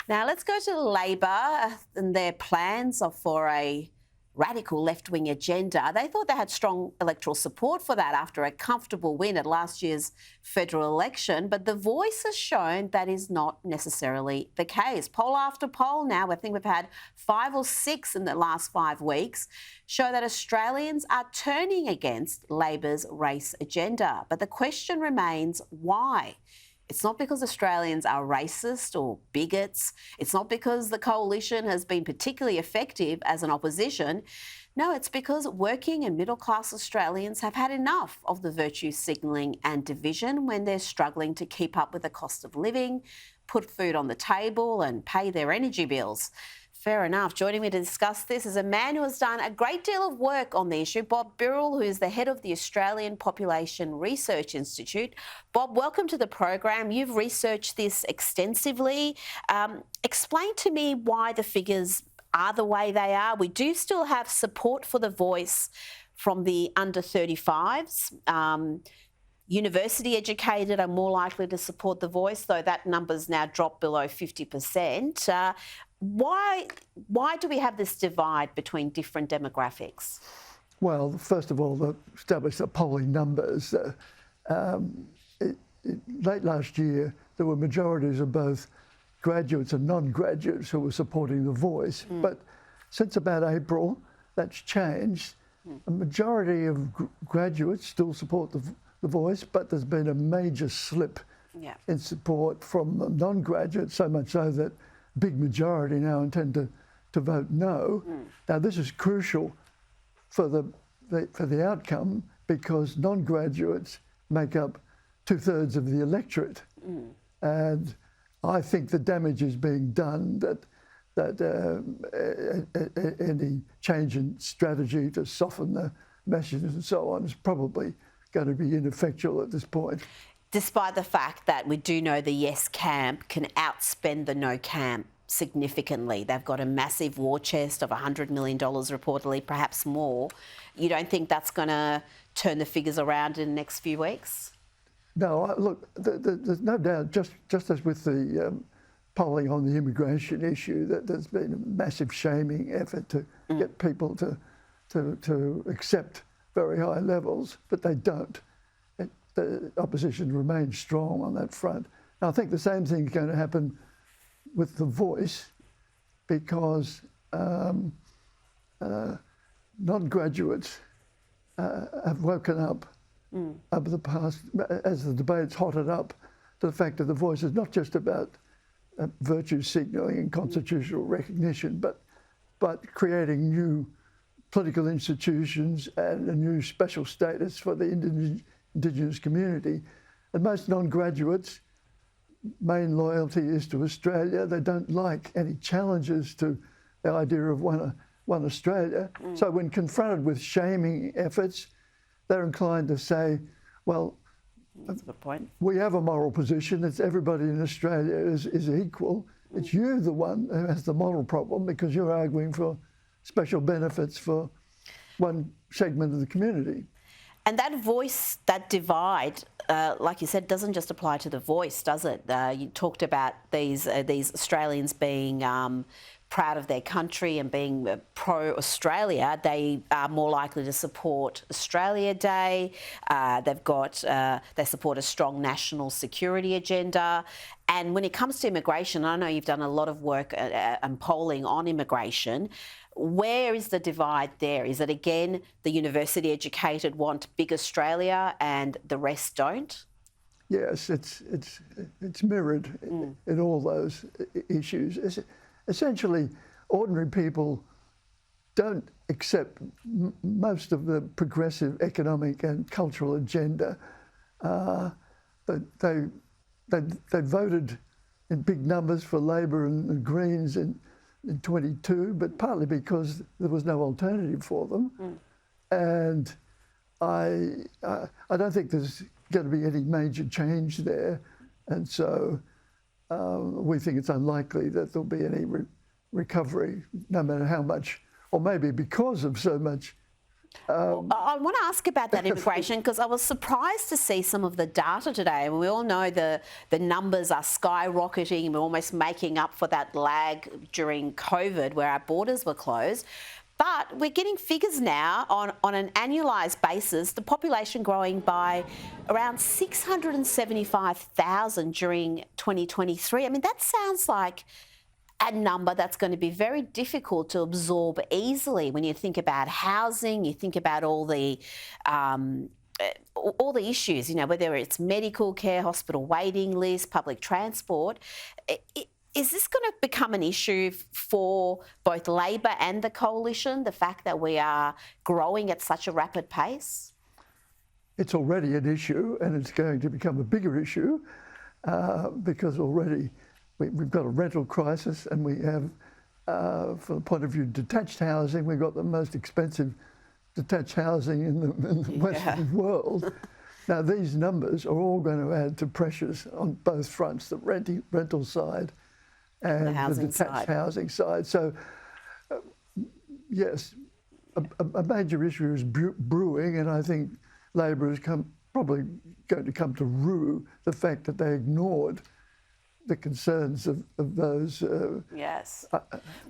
Now let's go to Labor and their plans for a radical left-wing agenda. They thought they had strong electoral support for that after a comfortable win at last year's federal election, but The Voice has shown that is not necessarily the case. Poll after poll now, I think we've had 5 or 6 in the last 5 weeks, show that Australians are turning against Labor's race agenda. But the question remains, why? It's not because Australians are racist or bigots. It's not because the coalition has been particularly effective as an opposition. No, it's because working and middle-class Australians have had enough of the virtue signalling and division when they're struggling to keep up with the cost of living, put food on the table and pay their energy bills. Fair enough. Joining me to discuss this is a man who has done a great deal of work on the issue, Bob Birrell, who is the head of the Australian Population Research Institute. Bob, welcome to the program. You've researched this extensively. Explain to me why the figures are the way they are. We do still have support for The Voice from the under 35s. University educated are more likely to support The Voice, though that number's now dropped below 50%. Why do we have this divide between different demographics? Well, first of all, to establish the polling numbers. Late last year, there were majorities of both graduates and non-graduates who were supporting The Voice. But since about April, that's changed. A majority of graduates still support the Voice, but there's been a major slip in support from non-graduates, so much so that big majority now intend to vote no. Now, this is crucial for the outcome because non-graduates make up 2/3 of the electorate. And I think the damage is being done that any change in strategy to soften the messages and so on is probably going to be ineffectual at this point. Despite the fact that we do know the yes camp can outspend the no camp significantly. They've got a massive war chest of $100 million reportedly, perhaps more. You don't think that's going to turn the figures around in the next few weeks? No, look, there's no doubt, just as with the polling on the immigration issue, that there's been a massive shaming effort to get people to accept very high levels, but they don't. The opposition remains strong on that front. Now, I think the same thing is going to happen with The Voice because non-graduates have woken up over the past, as the debate's hotted up, to the fact that The Voice is not just about virtue signalling and constitutional recognition, but creating new political institutions and a new special status for the Indigenous community. And most non-graduates' main loyalty is to Australia. They don't like any challenges to the idea of one Australia. So when confronted with shaming efforts, they're inclined to say, well, that's a good point. We have a moral position. It's everybody in Australia is equal. It's you, the one who has the moral problem because you're arguing for special benefits for one segment of the community. And that voice, that divide, like you said, doesn't just apply to The Voice, does it? You talked about these Australians being proud of their country and being pro-Australia. They are more likely to support Australia Day. They support a strong national security agenda. And when it comes to immigration, I know you've done a lot of work and polling on immigration. Where is the divide there? Is it, again, the university educated want big Australia and the rest don't? Yes, it's mirrored in all those issues. Essentially, ordinary people don't accept most of the progressive economic and cultural agenda. But they voted in big numbers for Labor and the Greens in 22, but partly because there was no alternative for them. And I don't think there's going to be any major change there. And so we think it's unlikely that there'll be any recovery, no matter how much, or maybe because of so much I want to ask about that immigration because I was surprised to see some of the data today. We all know the numbers are skyrocketing. We're almost making up for that lag during COVID where our borders were closed. But we're getting figures now on an annualised basis, the population growing by around 675,000 during 2023. I mean, that sounds like a number that's going to be very difficult to absorb easily when you think about housing, you think about all the issues, whether it's medical care, hospital waiting lists, public transport. Is this going to become an issue for both Labor and the Coalition, the fact that we are growing at such a rapid pace? It's already an issue, and it's going to become a bigger issue because already we've got a rental crisis, and we have, from the point of view of detached housing, we've got the most expensive detached housing in the Western world. Now, these numbers are all going to add to pressures on both fronts, the rental side and the detached housing side. So, yes, a major issue is brewing, and I think Labor is probably going to come to rue the fact that they ignored the concerns of those. Yes.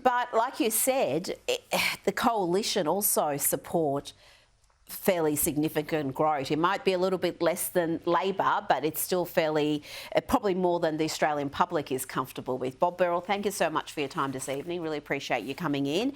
But like you said, the Coalition also support fairly significant growth. It might be a little bit less than Labor, but it's still probably more than the Australian public is comfortable with. Bob Birrell, thank you so much for your time this evening. Really appreciate you coming in.